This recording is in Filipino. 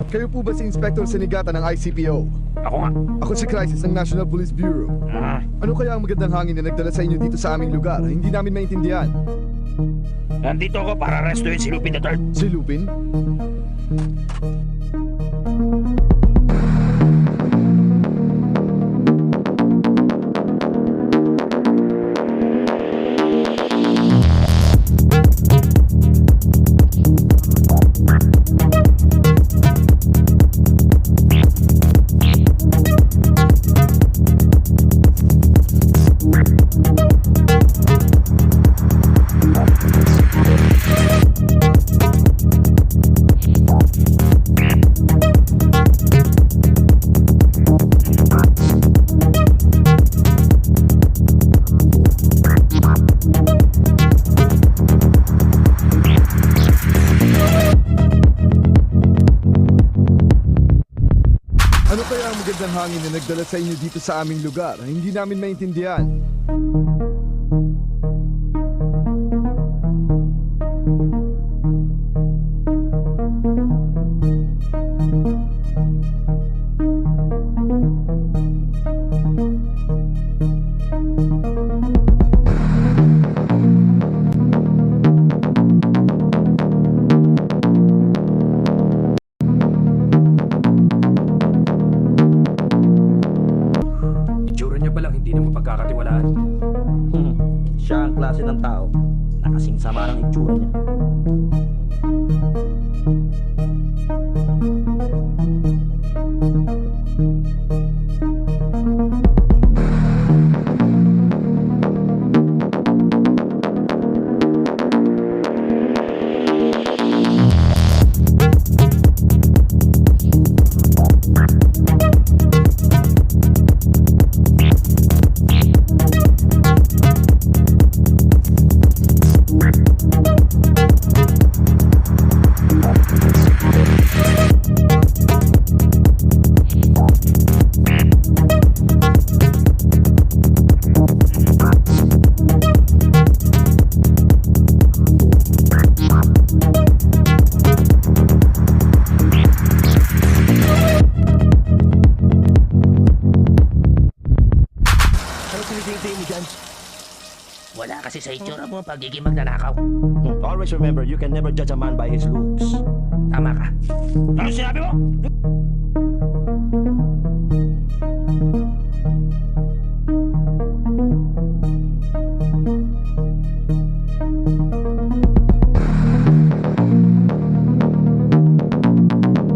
Kayo po ba si Inspector Senigata ng ICPO? Ako nga. Ako si Crisis ng National Police Bureau. Ano kaya ang magandang hangin na nagdala sa inyo dito sa aming lugar? Hindi namin maintindihan. Nandito ako para arrestuin si Lupin III. Si Lupin? Ano kaya ang magandang hangin na nagdala sa inyo dito sa aming lugar? Hindi namin maintindihan. Itsura niya palang hindi na mapagkakatiwalaan. Siya ang klase ng tao na kasing sama ng itsura niya. Ano sinitintay mo dyan? Wala kasi sa itsura mo ang pagiging magnanakaw. Always remember, you can never judge a man by his looks. Tama ka. Ano sinabi mo?